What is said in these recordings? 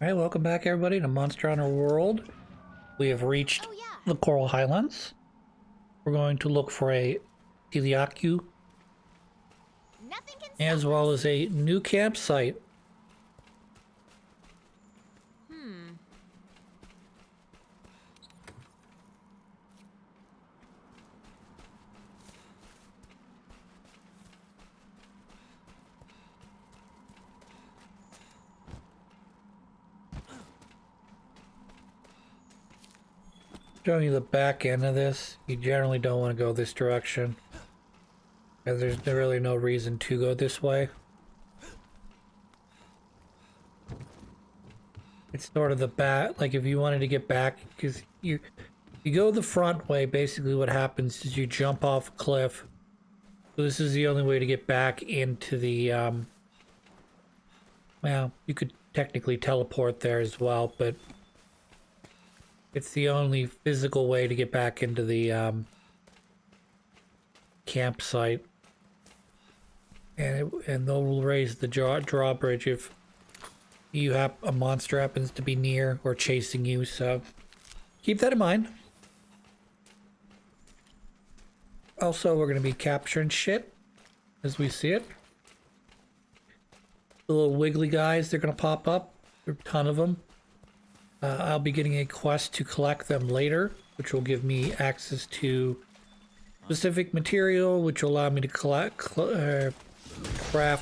Alright, welcome back everybody to Monster Hunter World. We have reached the Coral Highlands. We're going to look for a Tiliaku, as well as a new campsite. Showing you the back end of this. You generally don't want to go this direction, and there's really no reason to go this way. It's sort of the back, like if you wanted to get back, because you go the front way, basically what happens is you jump off a cliff. So this is the only way to get back into the, well, you could technically teleport there as well, but it's the only physical way to get back into the campsite. And they'll raise the drawbridge if you have a monster happens to be near or chasing you, so keep that in mind. Also, we're going to be capturing shit as we see it. The little wiggly guys, they're going to pop up. There are a ton of them. I'll be getting a quest to collect them later, which will give me access to specific material, which will allow me to craft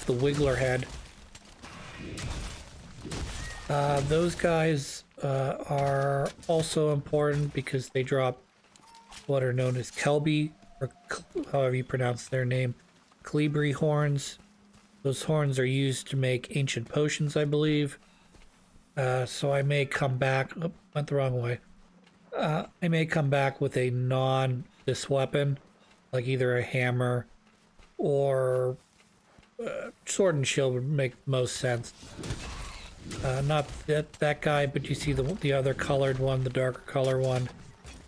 the Wiggler head. Those guys are also important because they drop what are known as Kelby, or however you pronounce their name, Calibri horns. Those horns are used to make ancient potions, I believe. So I may come back, oh, went the wrong way. I may come back with a this weapon, like either a hammer or sword and shield would make most sense. Not that guy, but you see the other colored one, the darker color one.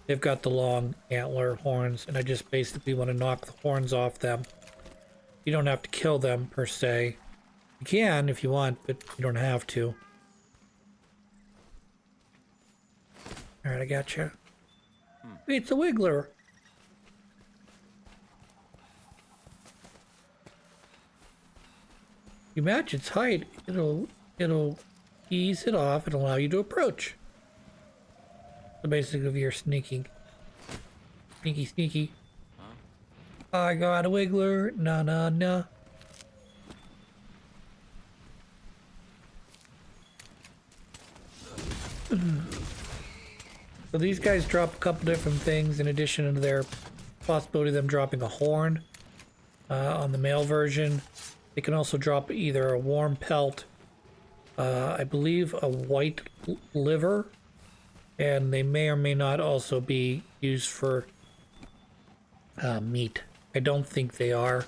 They've got the long antler horns, and I just basically want to knock the horns off them. You don't have to kill them per se. You can if you want, but you don't have to. Alright, I got you. It's a Wiggler. You match its height, it'll ease it off and allow you to approach. So basically, if you're sneaky. I got a Wiggler. Nah. So these guys drop a couple different things in addition to their possibility of them dropping a horn on the male version. They can also drop either a warm pelt, I believe a white liver, and they may or may not also be used for meat. I don't think they are,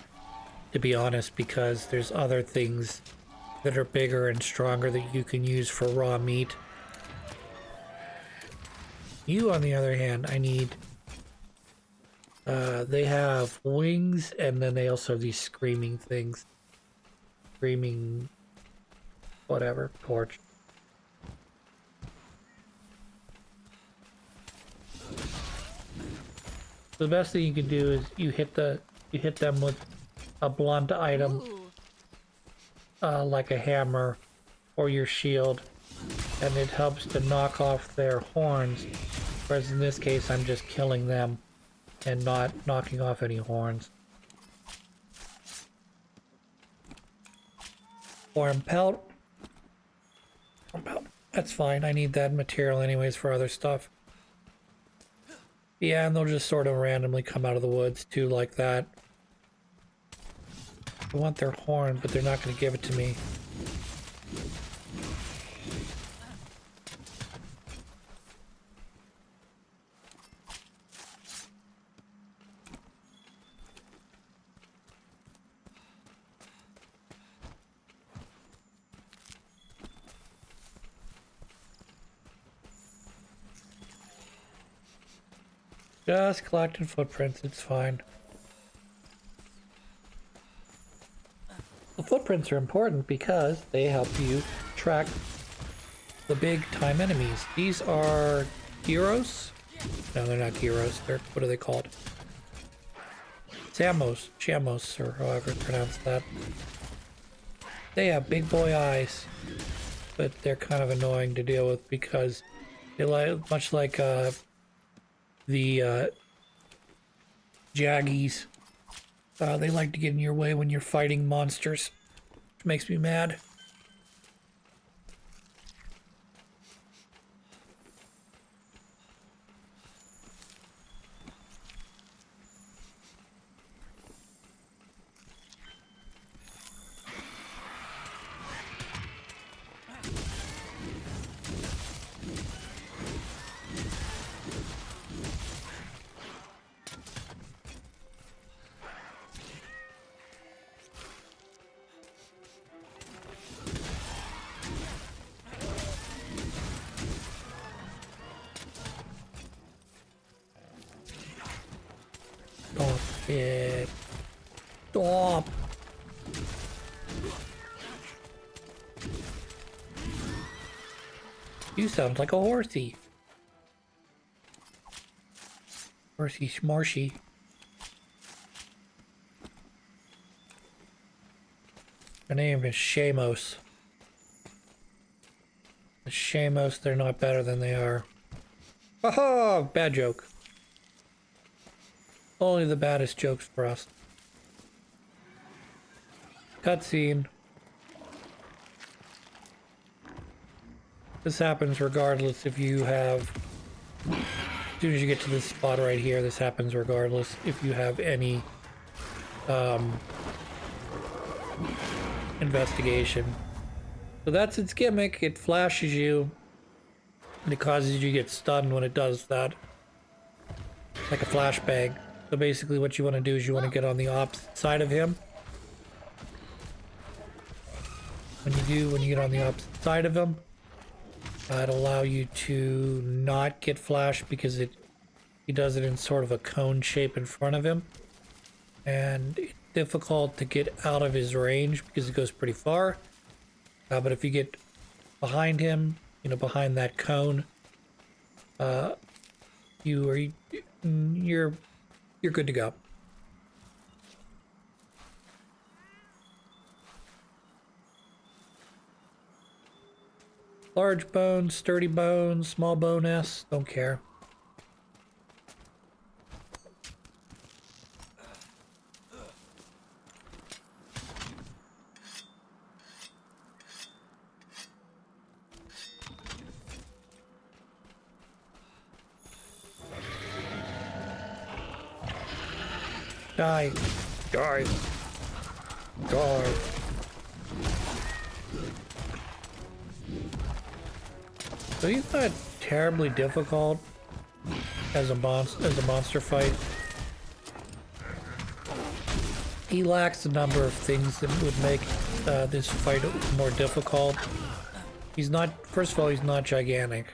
to be honest, because there's other things that are bigger and stronger that you can use for raw meat. You, on the other hand, I need... they have wings, and then they also have these screaming things. Screaming... whatever. Torch. The best thing you can do is you hit them with a blunt item, like a hammer or your shield, and it helps to knock off their horns. Whereas in this case, I'm just killing them and not knocking off any horns. Warm pelt. That's fine. I need that material anyways for other stuff. Yeah, and they'll just sort of randomly come out of the woods too, like that. I want their horn, but they're not going to give it to me. Just collecting footprints, it's fine. The footprints are important because they help you track the big time enemies. These are gyros. No, they're not gyros. They're, what are they called? Shamos, or however you pronounce that. They have big boy eyes, but they're kind of annoying to deal with because they like, much like the Jaggies, they like to get in your way when you're fighting monsters, which makes me mad. Stop it. Stop. You sound like a horsey. Horsey schmorsey. Her name is Shamos. The Shamos, they're not better than they are. Haha! Bad joke. Only the baddest jokes for us. Cutscene. This happens regardless if you have... As soon as you get to this spot right here, this happens regardless if you have any investigation. So that's its gimmick. It flashes you and it causes you to get stunned when it does that. Like a flashbang. So basically what you want to do is you want to get on the opposite side of him. When you get on the opposite side of him, it'll allow you to not get flashed because he does it in sort of a cone shape in front of him. And it's difficult to get out of his range because it goes pretty far. But if you get behind him, you know, behind that cone, you're good to go. Large bones, sturdy bones, small bonus, don't care. Die. Die. Die. So he's not terribly difficult as a monster fight. He lacks a number of things that would make this fight more difficult. He's not, first of all, he's not gigantic.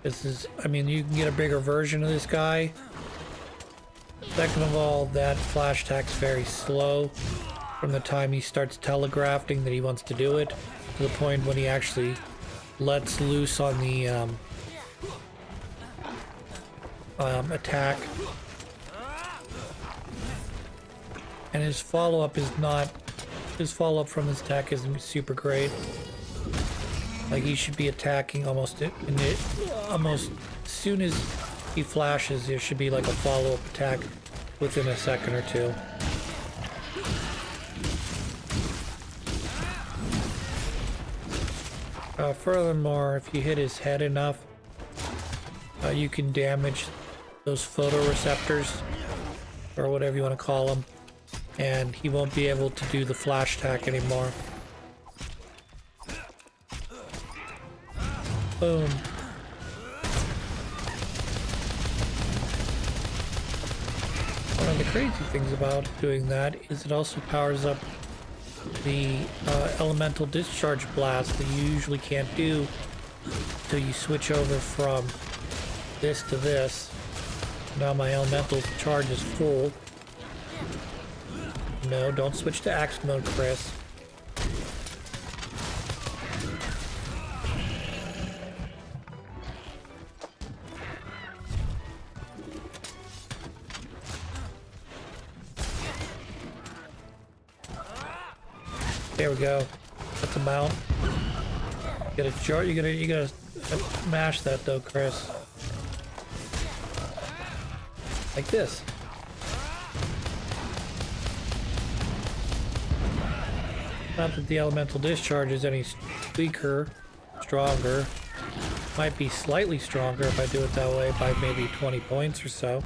This is, I mean, you can get a bigger version of this guy. Second of all, that flash attack's very slow from the time he starts telegraphing that he wants to do it to the point when he actually lets loose on the attack. And his follow-up from his attack isn't super great. Like, he should be attacking almost as soon as he flashes, there should be like a follow-up attack within a second or two. Furthermore, if you hit his head enough, you can damage those photoreceptors, or whatever you want to call them, and he won't be able to do the flash attack anymore. Boom. One of the crazy things about doing that is it also powers up the elemental discharge blast that you usually can't do until you switch over from this to this. Now my elemental charge is full. No, don't switch to axe mode, Chris. There we go. That's a mount. You gotta mash that though, Chris. Like this. Not that the elemental discharge is any weaker, stronger. Might be slightly stronger if I do it that way by maybe 20 points or so.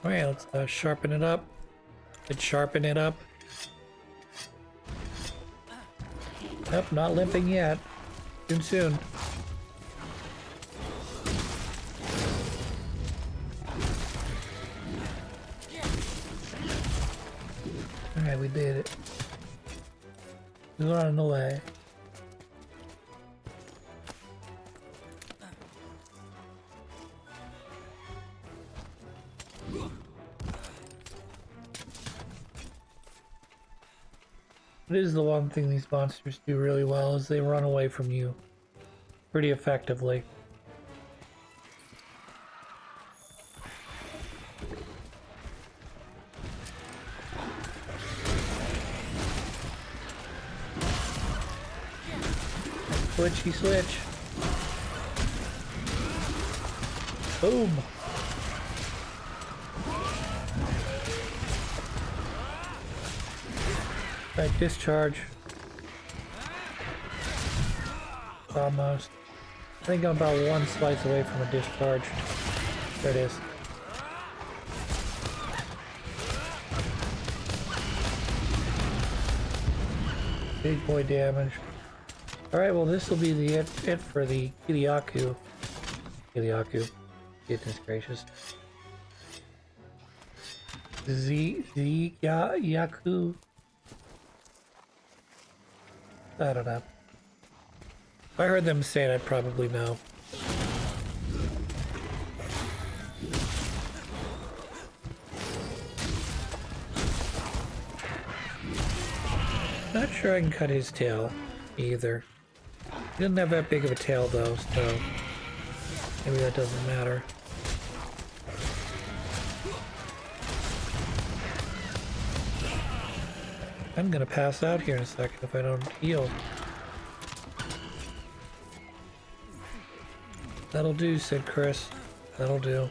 Alright, let's sharpen it up. Let's sharpen it up. Nope, not limping yet. Soon. Alright, we did it. We're running away. It is the one thing these monsters do really well is they run away from you pretty effectively. Switchy switch. Boom. Right, discharge. Almost. I think I'm about one slice away from a discharge. There it is. Big boy damage. Alright, well this will be the it for the Kiliaku. Goodness gracious. Yaku. I don't know. If I heard them say it, I'd probably know. Not sure I can cut his tail either. He doesn't have that big of a tail though, so maybe that doesn't matter. I'm gonna pass out here in a second if I don't heal. That'll do, said Chris. That'll do.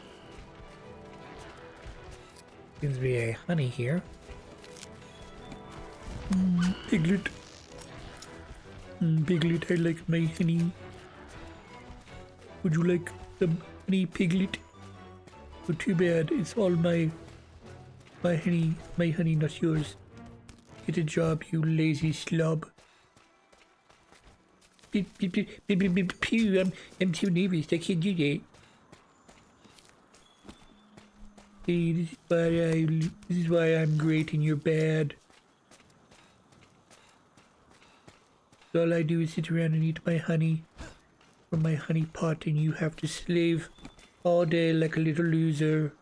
Seems to be a honey here. Piglet. Piglet, I like my honey. Would you like some honey, Piglet? Oh, too bad. It's all my honey, not yours. Get a job, you lazy slob. Pew, I'm too nervous. I can't do that. Hey, this is why I'm great and you're bad. All I do is sit around and eat my honey from my honey pot, and you have to slave all day like a little loser.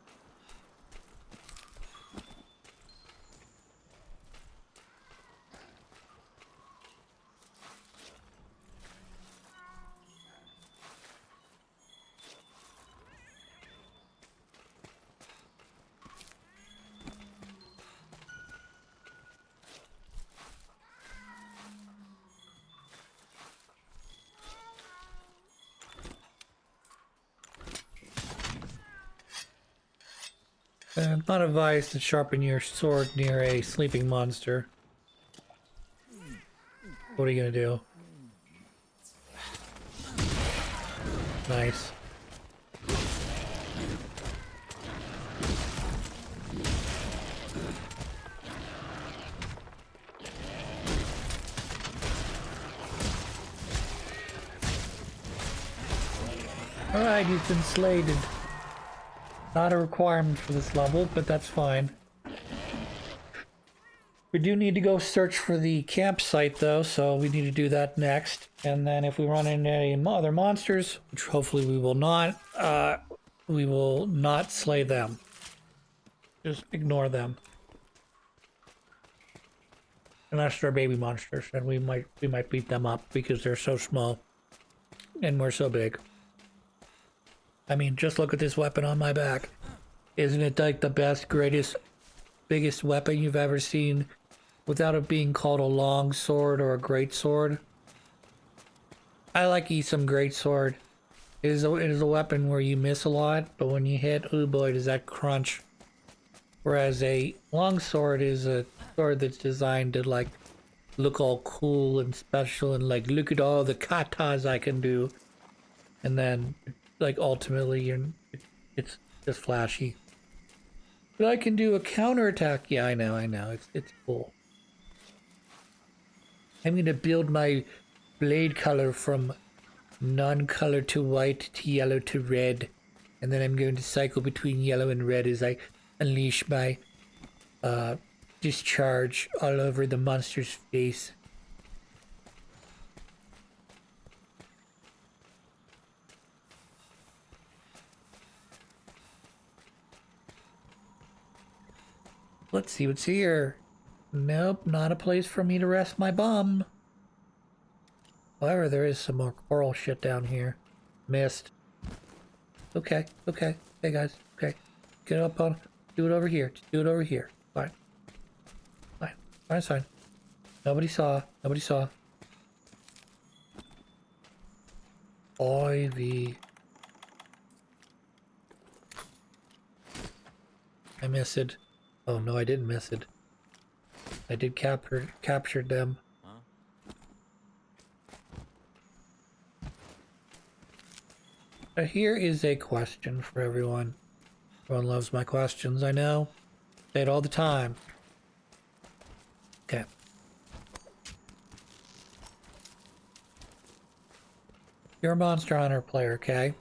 Not advised to sharpen your sword near a sleeping monster. What are you gonna do? Nice. Alright, he's been slated. Not a requirement for this level, but that's fine. We do need to go search for the campsite though, so we need to do that next. And then if we run into any other monsters, which hopefully we will not slay them. Just ignore them. Unless they're baby monsters, and we might beat them up because they're so small. And we're so big. I mean, just look at this weapon on my back. Isn't it like the best, greatest, biggest weapon you've ever seen without it being called a long sword or a great sword. I like some great sword. It is a weapon where you miss a lot, but when you hit, oh boy, does that crunch. Whereas a long sword is a sword that's designed to like look all cool and special and like look at all the katas I can do, and then like ultimately it's just flashy. But I can do a counterattack. Yeah, I know. It's cool. I'm gonna build my blade color from non-color to white to yellow to red, and then I'm going to cycle between yellow and red as I unleash my discharge all over the monster's face. Let's see what's here. Nope, not a place for me to rest my bum. However, there is some more coral shit down here. Missed. Okay. Hey guys, okay. Get up on, do it over here. Just do it over here. Fine. It's fine. Nobody saw. Ivy. I missed it. Oh no, I didn't miss it. I did captured them. Here is a question for everyone. Everyone loves my questions, I know. Say it all the time. Okay. You're a Monster Hunter player, okay?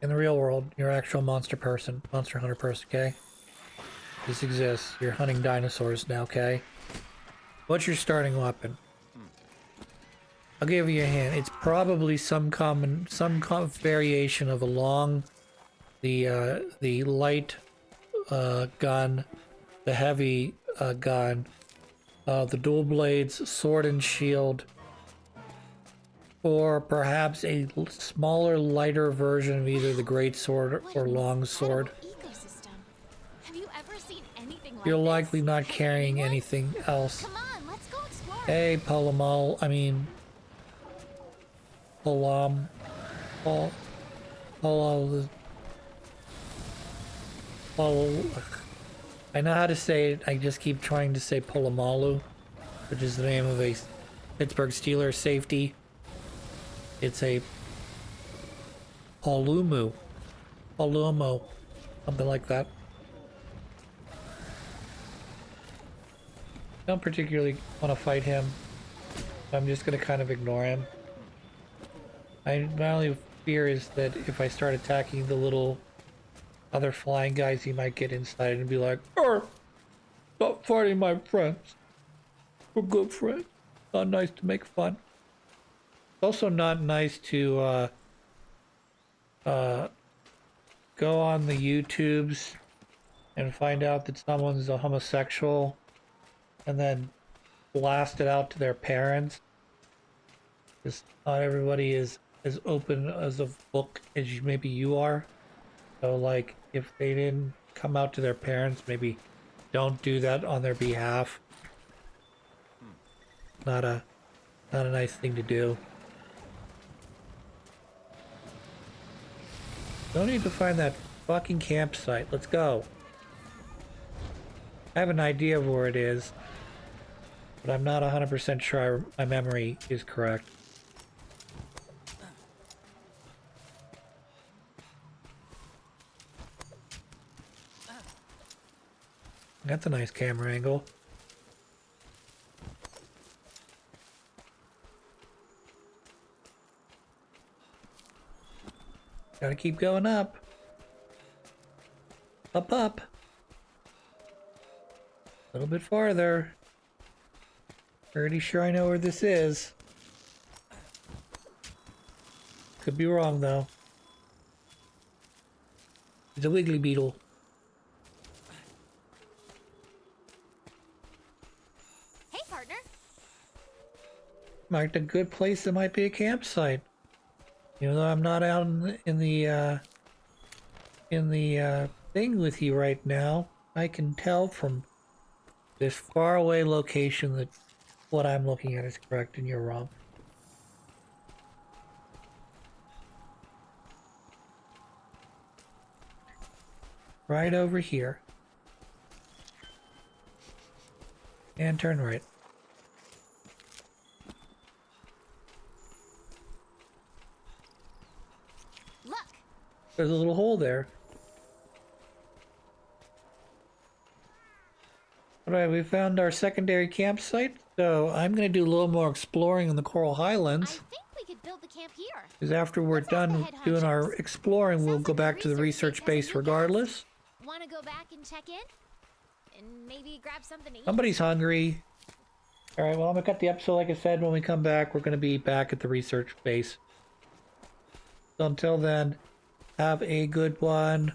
In the real world, you're an actual Monster Hunter person, okay? This exists. You're hunting dinosaurs now, okay? What's your starting weapon? I'll give you a hint. It's probably some variation of the light gun, the heavy gun, the dual blades, sword and shield, or perhaps a smaller, lighter version of either the great sword or long sword. You're likely not carrying anything else. Come on, let's go explore. Hey, Polomal. I mean, Polam. Pol. I know how to say it. I just keep trying to say Polamalu, which is the name of a Pittsburgh Steelers safety. It's a Polumo, something like that. Don't particularly want to fight him. I'm just going to kind of ignore him. My only fear is that if I start attacking the little other flying guys, he might get inside and be like, stop fighting my friends. We're good friends. Not nice to make fun. It's also not nice to go on the YouTubes and find out that someone's a homosexual and then blast it out to their parents. Because not everybody is as open as a book as maybe you are. So like, if they didn't come out to their parents, maybe don't do that on their behalf. Not a nice thing to do. Don't need to find that fucking campsite. Let's go. I have an idea of where it is, but I'm not 100% sure my memory is correct. That's a nice camera angle. Gotta keep going up. Up. A little bit farther. Pretty sure I know where this is. Could be wrong though. It's a wiggly beetle. Hey, partner. Marked a good place that might be a campsite. Even though I'm not out in the thing with you right now, I can tell from this faraway location that what I'm looking at is correct and you're wrong. Right over here. And turn right. Look. There's a little hole there. Alright, we found our secondary campsite, so I'm going to do a little more exploring in the Coral I Highlands. think we could build the camp here. Because after we're Let's ask the done head doing our honchos. exploring, we'll Sounds go like back to the research has a base new regardless. guest. Want to go back and check in? And maybe grab something to eat? Somebody's hungry. Alright, well, I'm going to cut the episode. Like I said, when we come back, we're going to be back at the research base. So until then, have a good one.